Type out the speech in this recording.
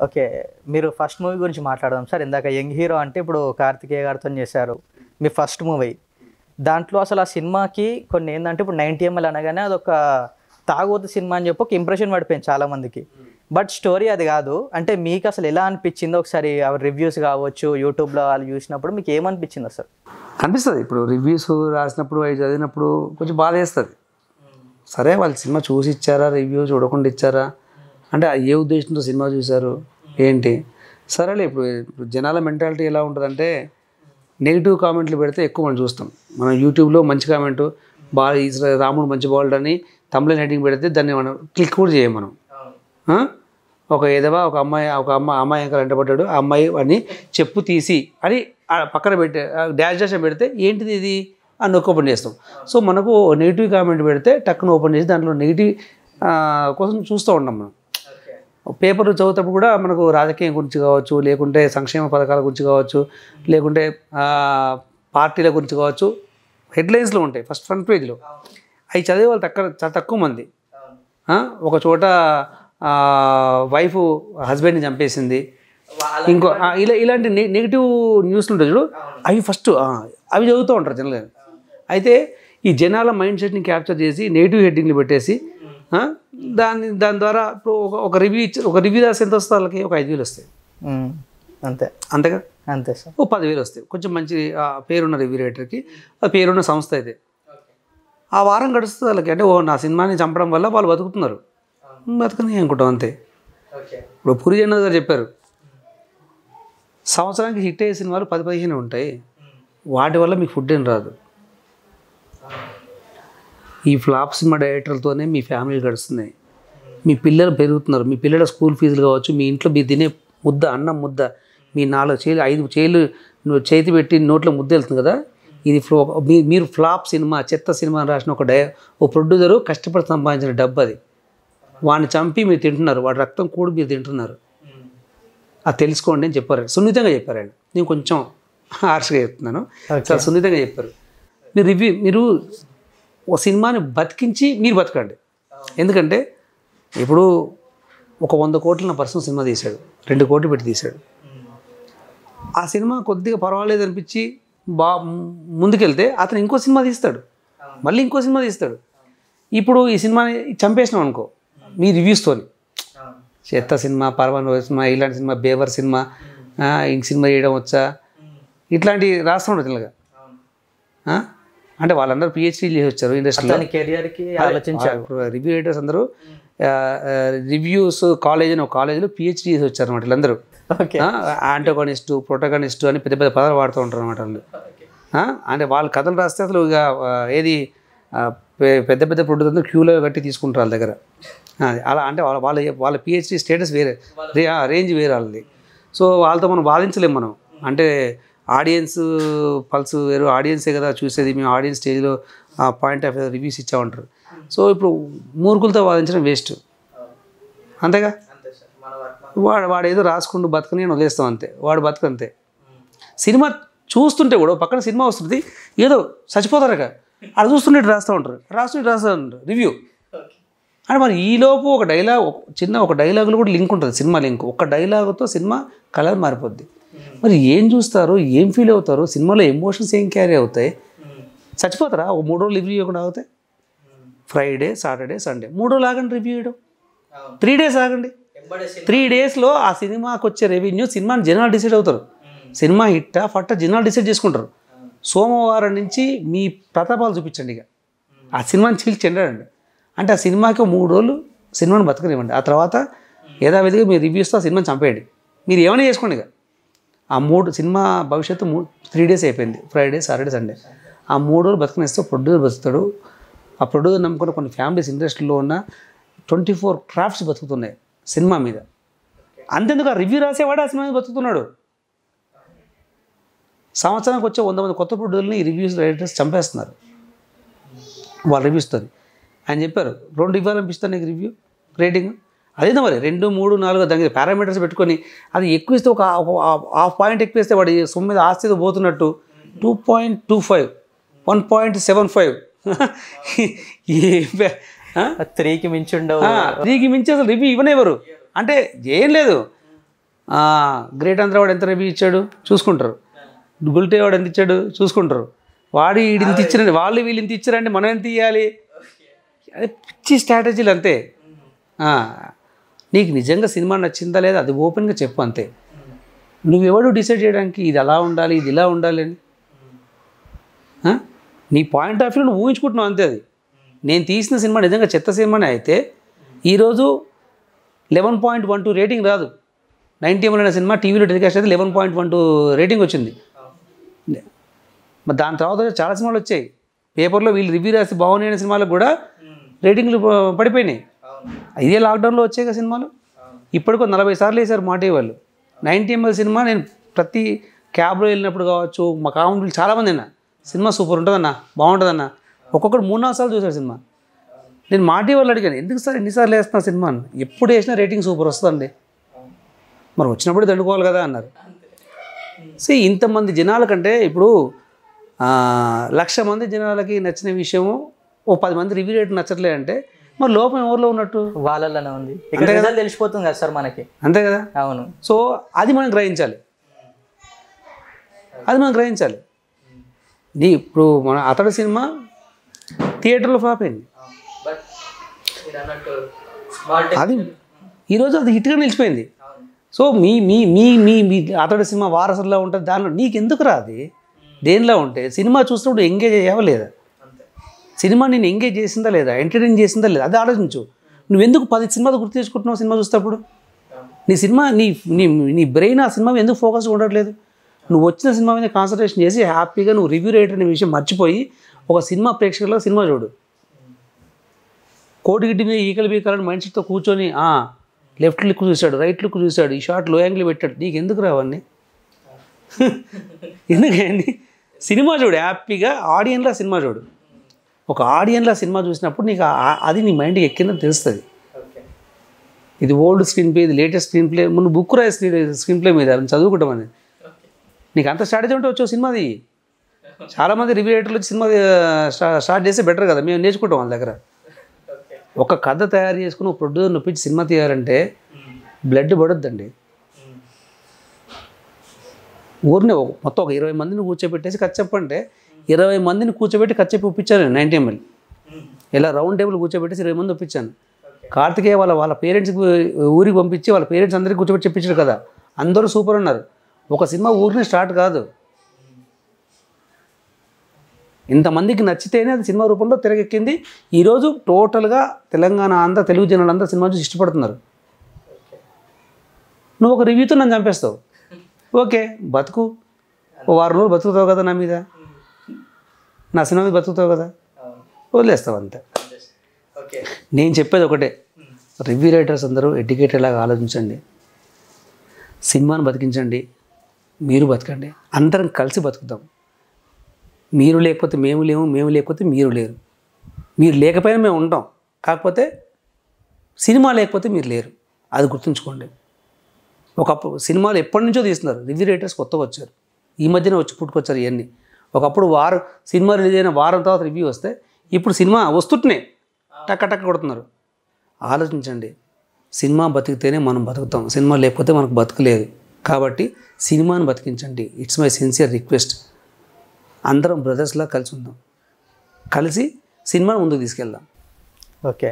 Okay, మీరు first movie గురించి మాట్లాడదాం సార్. ఇందాక యంగ్ హీరో అంటే ఇప్పుడు కార్తికేయ గారితో చేశారు మీ ఫస్ట్ మూవీ. దాంట్లో అసలు ఆ సినిమాకి కొన్ని ఏంటంటే ఇప్పుడు 90 ml అనగానే అదొక తాగోతు సినిమా అని చెప్పి ఒక ఇంప్రెషన్ పడిపోయింది చాలామందికి. బట్ స్టోరీ అది కాదు. అంటే మీకు అసలు ఎలా అనిపించిందో ఒకసారి రివ్యూస్ కావచ్చు యూట్యూబ్లో వాళ్ళు చూసినప్పుడు మీకు ఏమనిపించింది అసలు? అనిపిస్తుంది. ఇప్పుడు రివ్యూస్ రాసినప్పుడు అవి చదివినప్పుడు కొంచెం బాధ వేస్తుంది. సరే వాళ్ళు సినిమా చూసి ఇచ్చారా, రివ్యూ చూడకుండా ఇచ్చారా, అంటే ఏ ఉద్దేశంతో సినిమా చూశారు ఏంటి, సరేలే. ఇప్పుడు జనాల మెంటాలిటీ ఎలా ఉంటుందంటే నెగిటివ్ కామెంట్లు పెడితే ఎక్కువ మనం చూస్తాం. మనం యూట్యూబ్లో మంచి కామెంట్ బాగా రాముడు మంచి బాల్డ్ అని తమ్ముళ్ళ హెడ్డింగ్ పెడితే దాన్ని మనం క్లిక్ కూడా చేయం మనం. ఒక ఏదవా ఒక అమ్మాయి ఇంకా వెంటబడ్డాడు, ఆ అమ్మాయి అని చెప్పు తీసి అని పక్కన పెట్టి డాష్ పెడితే ఏంటిది ఇది అని నొక్కి ఓపెన్ చేస్తాం. సో మనకు నెగిటివ్ కామెంట్ పెడితే టక్కున ఓపెన్ చేసి దాంట్లో నెగిటివ్ కోసం చూస్తూ ఉంటాం. మనం పేపర్ చదువుతప్పుడు కూడా మనకు రాజకీయం గురించి కావచ్చు, లేకుంటే సంక్షేమ పథకాల గురించి కావచ్చు, లేకుంటే పార్టీల గురించి కావచ్చు, హెడ్లైన్స్లో ఉంటాయి ఫ్రంట్ పేజ్లో. అవి చదివే వాళ్ళు చాలా తక్కువ మంది. ఒక చోట వైఫ్ హస్బెండ్ని చంపేసింది, ఇంకో ఇలాంటి నెగిటివ్ న్యూస్లు ఉంటాయి చూడు, అవి ఫస్ట్ అవి చదువుతూ ఉంటారు జనరల్గా. అయితే ఈ జనాల మైండ్ సెట్ని క్యాప్చర్ చేసి నెగిటివ్ హెడ్డింగ్లు పెట్టేసి దాని ద్వారా ఇప్పుడు ఒక రివ్యూ రాసి ఎంత వస్తుంది వాళ్ళకి? ఒక 5,000 వస్తాయి అంతేగా. అంతే సార్. 10,000 వస్తాయి. కొంచెం మంచి పేరున్న రివ్యూ రైటర్కి, ఆ పేరున్న సంస్థ అయితే ఆ వారం గడుస్తుంది వాళ్ళకి. అంటే నా సినిమాని చంపడం వల్ల వాళ్ళు బతుకుతున్నారు, బతుకని అనుకుంటాం అంతే. ఇప్పుడు పూరి జగన్నాథ్ గారు చెప్పారు, సంవత్సరానికి హిట్ అయ్యే సినిమాలు 10-15 ఉంటాయి, వాటి వల్ల మీకు ఫుడ్ ఏం రాదు. ఈ ఫ్లాప్ సినిమా డైరెక్టర్లతోనే మీ ఫ్యామిలీ గడుస్తున్నాయి, మీ పిల్లలు పెరుగుతున్నారు, మీ పిల్లల స్కూల్ ఫీజులు కావచ్చు, మీ ఇంట్లో మీరు తినే ముద్ద, అన్నం ముద్ద, మీ 4 చేలు 5 చేలు చేతి పెట్టి నోట్లో ముద్ద వెళ్తుంది కదా, ఇది మీరు ఫ్లాప్ సినిమా, చెత్త సినిమా రాసిన ఓ ప్రొడ్యూసరు కష్టపడి సంపాదించిన డబ్బు అది. వాడిని చంపి మీరు తింటున్నారు, వాడి రక్తం కూడా మీరు తింటున్నారు, అది తెలుసుకోండి అని చెప్పారు. సున్నితంగా చెప్పారు ఆయన. నేను కొంచెం హార్ష్గా చెప్తున్నాను, చాలా సున్నితంగా చెప్పారు. మీరు ఒక సినిమాని బతికించి మీరు బతకండి. ఎందుకంటే ఇప్పుడు ఒక 100 కోట్ల పర్సన్ సినిమా తీశాడు, 2 కోట్లు పెట్టి తీశాడు. ఆ సినిమా కొద్దిగా పర్వాలేదు అనిపించి ముందుకెళ్తే అతను ఇంకో సినిమా తీస్తాడు, మళ్ళీ ఇంకో సినిమా తీస్తాడు. ఇప్పుడు ఈ సినిమాని చంపేసినాం అనుకో మీ రివ్యూస్తోని, చెత్త సినిమా, పర్వాన్ సినిమా, ఇలాంటి సినిమా, బేవర్ సినిమా, ఇంక సినిమా చేయడం వచ్చా, ఇట్లాంటివి రాస్తుంటారు తెలుగుగా. అంటే వాళ్ళందరూ పిహెచ్డీ చేసి వచ్చారు ఇండస్ట్రీలో, కెరియర్కి ఆలోచించారు. రివ్యూ రైటర్స్ అందరూ రివ్యూస్ కాలేజ్ అని ఒక కాలేజీలో పిహెచ్డీ చేసి వచ్చారు అనమాట. వీళ్ళందరూ యాంటోగనిస్టు, ప్రొటగనిస్టు అని పెద్ద పెద్ద పదాలు వాడుతూ ఉంటారు అనమాట వాళ్ళు. అంటే వాళ్ళ కథలు రాస్తే అసలు ఇక ఏది పెద్ద పెద్ద ప్రొడ్యూసర్లు క్యూలో కట్టి తీసుకుంటారు వాళ్ళ దగ్గర. అలా అంటే వాళ్ళ పిహెచ్డీ స్టేటస్ వేరే, రేంజ్ వేరే వాళ్ళది. సో వాళ్ళతో మనం వాదించలేము మనం. అంటే ఆడియన్స్ పల్స్ వేరు, ఆడియన్సే కదా చూసేది, మేము ఆడియన్స్ స్టేజ్లో పాయింట్ ఆఫ్ రివ్యూస్ ఇచ్చామంటారు. సో ఇప్పుడు మూర్ఖులతో వాదించడం వేస్ట్, అంతేగా. వాడు ఏదో రాసుకుంటూ బతకని అని వదిలేస్తాం అంతే, వాడు బతకంతే. సినిమా చూస్తుంటే కూడా పక్కన సినిమా వస్తుంది, ఏదో చచ్చిపోతారక అది చూస్తుంటే రాస్తూ ఉంటారు, రాస్తూ ఉంటారు రివ్యూ. అంటే మరి ఈలోపు ఒక డైలాగులో కూడా లింక్ ఉంటుంది, సినిమా లింక్. ఒక డైలాగుతో సినిమా కలర్ మారిపోద్ది. మరి ఏం చూస్తారు, ఏం ఫీల్ అవుతారు, సినిమాలో ఎమోషన్స్ ఏం క్యారీ అవుతాయి? చచ్చిపోతారా ఒక 3 రోజులు రివ్యూ ఇవ్వకుండా అవుతాయి? ఫ్రైడే, సాటర్డే, సండే 3 రోజులు ఆగండి రివ్యూ ఇవ్వడం, 3 days ఆగండి. 3 daysలో ఆ సినిమాకి వచ్చే రెవెన్యూ సినిమాని జనాలు డిసైడ్ అవుతారు. సినిమా హిట్టా ఫట్టా జనాలు డిసైడ్ చేసుకుంటారు. సోమవారం నుంచి మీ ప్రతాపాలు చూపించండి, ఇక ఆ సినిమాని చీల్చెండండి. అంటే ఆ సినిమాకి 3 రోజులు సినిమాని బతకనివ్వండి. ఆ తర్వాత యథావిధిగా మీరు రివ్యూస్తో ఆ సినిమాని చంపేయండి. మీరు ఏమైనా చేసుకోండి. ఇక ఆ సినిమా భవిష్యత్తు 3 days అయిపోయింది, ఫ్రైడే, సాటర్డే, సండే. ఆ 3 రోజులు బతకనిస్తే ప్రొడ్యూసర్ బతుకుతాడు. ఆ ప్రొడ్యూసర్ నమ్ముకున్న కొన్ని ఫ్యామిలీస్ ఇండస్ట్రీలో ఉన్న 24 క్రాఫ్ట్స్ బతుకుతున్నాయి సినిమా మీద. అంతెందుకు ఆ రివ్యూ రాసేవాడు ఆ సినిమా మీద బతుకుతున్నాడు. సంవత్సరానికి వచ్చే 100 మంది కొత్త ప్రొడ్యూసర్ని ఈ రివ్యూస్ రైటర్స్ చంపేస్తున్నారు వాళ్ళ రివ్యూస్తో. ఆయన చెప్పారు 2 ఇవ్వాలనిపిస్తాను నీకు రివ్యూ రేటింగ్, అదేదో మరి 2, 3, 4 దానికి పారామీటర్స్ పెట్టుకొని అది ఎక్కువ ఇస్తే ఒక హాఫ్ పాయింట్ ఎక్కువ ఇస్తే వాడి సొమ్ము మీద ఆస్తి పోతున్నట్టు 2.25, 1.75 3కి మించి ఉండవు, 3కి మించి అసలు రివ్యూ ఇవ్వనివ్వరు. అంటే ఏం లేదు, గ్రేట్ ఆంధ్ర వాడు ఎంత రివ్యూ ఇచ్చాడు చూసుకుంటారు, గుల్టే వాడు ఎంత ఇచ్చాడు చూసుకుంటారు, వాడు వీడు ఇంత ఇచ్చారండి, వాళ్ళు వీళ్ళు ఇంత ఇచ్చారండి, మనం ఎంత ఇవ్వాలి, అదే పిచ్చి స్ట్రాటజీలు అంతే. నీకు నిజంగా సినిమా నచ్చిందా లేదా అది ఓపెన్గా చెప్పు అంతే. నువ్వెవడు డిసైడ్ చేయడానికి ఇది అలా ఉండాలి ఇది ఇలా ఉండాలి అని నీ పాయింట్ ఆఫ్ వ్యూ నువ్వు ఊహించుకుంటున్నావు అంతే. అది నేను తీసిన సినిమా నిజంగా చెత్త సినిమానే అయితే ఈరోజు 11.12 రేటింగ్ రాదు. 90 అనే సినిమా టీవీలో టెలికాస్ట్ అయితే 11.12 రేటింగ్ వచ్చింది. మరి దాని తర్వాత చాలా సినిమాలు వచ్చాయి, పేపర్లో వీళ్ళు రివ్యూ రాసి బాగున్నాయి సినిమాలకు కూడా రేటింగ్లు పడిపోయినాయి. ఇదే లాక్డౌన్లో వచ్చాయి కదా సినిమాలు. ఇప్పటికో 40 సార్లు వేశారు మా టీవీ వాళ్ళు. 90 సినిమా నేను ప్రతి క్యాబ్లో వెళ్ళినప్పుడు కావచ్చు, మా కామెంట్లు చాలామంది అన్న సినిమా సూపర్ ఉంటుందన్న, బాగుంటుందన్న. ఒక్కొక్కరు 3-4 సార్లు చూశారు సినిమా. నేను మా టీవీ వాళ్ళు అడిగాను, ఎందుకు సార్ ఎన్నిసార్లు వేస్తున్నా సినిమా అని. ఎప్పుడు వేసినా రేటింగ్ సూపర్ వస్తుందండి, మరి వచ్చినప్పుడు దండుకోవాలి కదా అన్నారు. సో ఇంతమంది జనాల కంటే ఇప్పుడు 1,00,000 మంది జనాలకి నచ్చిన విషయము 10 మంది రివ్యూ రేట్ నచ్చట్లే అంటే మరి లోపం ఎవరిలో ఉన్నట్టు? వాళ్ళలోనే ఉంది. ఇక్కడ రిజల్ట్ తెలిసిపోతుంది కదా సార్ మనకి, అంతే కదా. అవును. సో అది మనం గ్రహించాలి, అది మనం గ్రహించాలి. ఇప్పుడు మన అతడు సినిమా థియేటర్లో ఫ్లాప్ అయింది, అది ఈరోజు అది హిట్గా నిలిచిపోయింది. సో మీ మీ మీ మీ మీ అతడి సినిమా వారసుల్లో ఉంటుంది, దానిలో నీకు ఎందుకు రాది? దేనిలో ఉంటే సినిమా చూసినప్పుడు ఎంగేజ్ అయ్యావా లేదా, సినిమా నేను ఎంగేజ్ చేసిందా లేదా, ఎంటర్టైన్ చేసిందా లేదా, అది ఆలోచించు. నువ్వెందుకు 10 సినిమాలు గుర్తు తెచ్చుకుంటున్నావు సినిమా చూసేటప్పుడు? నీ సినిమా నీ నీ బ్రెయిన్ ఆ సినిమా ఎందుకు ఫోకస్గా ఉండట్లేదు? నువ్వు వచ్చిన సినిమా మీద కాన్సన్ట్రేషన్ చేసి హ్యాపీగా నువ్వు రివ్యూ రైటర్ అనే విషయం మర్చిపోయి ఒక సినిమా ప్రేక్షకుల్లో సినిమా చూడు. కోటి గిడ్డి మీద ఈకలు బీకాలని మైండ్ సెట్తో కూర్చొని లెఫ్ట్ లుక్ చూశాడు, రైట్ లుక్ చూశాడు, ఈ షార్ట్ లో యాంగిల్ పెట్టాడు, నీకు ఎందుకు రావన్నీ? ఎందుకండి సినిమా చూడు, హ్యాపీగా ఆడియన్లా సినిమా చూడు. ఒక ఆడియన్లా సినిమా చూసినప్పుడు నీకు అది నీ మైండ్కి ఎక్కిందని తెలుస్తుంది. ఇది ఓల్డ్ స్క్రీన్ ప్లే, ఇది లేటెస్ట్ స్క్రీన్ ప్లే, ముందు బుక్ రాయి స్క్రీన్ ప్లే మీద చదువుకుంటామని నీకు అంత స్ట్రాటజీ ఉంటే వచ్చే సినిమాది. చాలామంది రివ్యూ రైటర్లు వచ్చి సినిమా స్టార్ట్ చేస్తే బెటర్ కదా, మేము నేర్చుకుంటాం వాళ్ళ దగ్గర. ఒక కథ తయారు చేసుకుని ఒక ప్రొడ్యూసర్ నొప్పించి సినిమా తీయాలంటే బ్లడ్ పడొద్దండి. ఊరినే మొత్తం ఒక 20 మందిని కూర్చోబెట్టేసి కథ చెప్పంటే 20 మందిని కూర్చోబెట్టి కథ చెప్పి ఒప్పించాను నేను 90 ml. ఇలా రౌండ్ టేబుల్ కూర్చోబెట్టేసి 20 మంది ఒప్పించాను. కార్తికేయ వాళ్ళ పేరెంట్స్కి ఊరికి పంపించి వాళ్ళ పేరెంట్స్ అందరికీ కూర్చోబెట్టి చెప్పించారు కదా, అందరూ సూపర్ ఉన్నారు. ఒక సినిమా ఊరిని స్టార్ట్ కాదు, ఇంతమందికి నచ్చితేనే అది సినిమా రూపంలో తిరగెక్కింది. ఈరోజు టోటల్గా తెలంగాణ ఆంధ్ర తెలుగు జనాలంతా సినిమా చూసి ఇష్టపడుతున్నారు. నువ్వు ఒక రివ్యూతో నన్ను చంపేస్తావు, ఓకే బతుకు, ఓ 6 రోజులు బతుకుతావు కదా, నా మీద నా సినిమా మీద బతుకుతావు కదా, వదిలేస్తావు అంతే. నేను చెప్పేది ఒకటే, రివ్యూ రైటర్స్ అందరూ ఎడ్యుకేటెడ్ లాగా ఆలోచించండి, సినిమాను బతికించండి, మీరు బతకండి, అందరం కలిసి బతుకుతాం. మీరు లేకపోతే మేము లేము, మేము లేకపోతే మీరు లేరు, మీరు లేకపోయినా మేము ఉంటాం, కాకపోతే సినిమా లేకపోతే మీరు లేరు, అది గుర్తుంచుకోండి. ఒకప్పుడు సినిమాలు ఎప్పటి నుంచో తీస్తున్నారు, రివ్యూ రైటర్స్ కొత్తగా వచ్చారు, ఈ మధ్యన వచ్చి పుట్టుకొచ్చారు ఇవన్నీ. ఒకప్పుడు సినిమా రిలీజ్ అయిన వారం తర్వాత రివ్యూ వస్తే ఇప్పుడు సినిమా వస్తుంటేనే టక్క కొడుతున్నారు. ఆలోచించండి, సినిమా బతికితేనే మనం బతుకుతాం, సినిమా లేకపోతే మనకు బతకలేదు. కాబట్టి సినిమాను బతికించండి, ఇట్స్ మై సిన్సియర్ రిక్వెస్ట్. అందరం బ్రదర్స్లా కలిసి ఉందాం, కలిసి సినిమాను ముందుకు తీసుకెళ్దాం. ఓకే.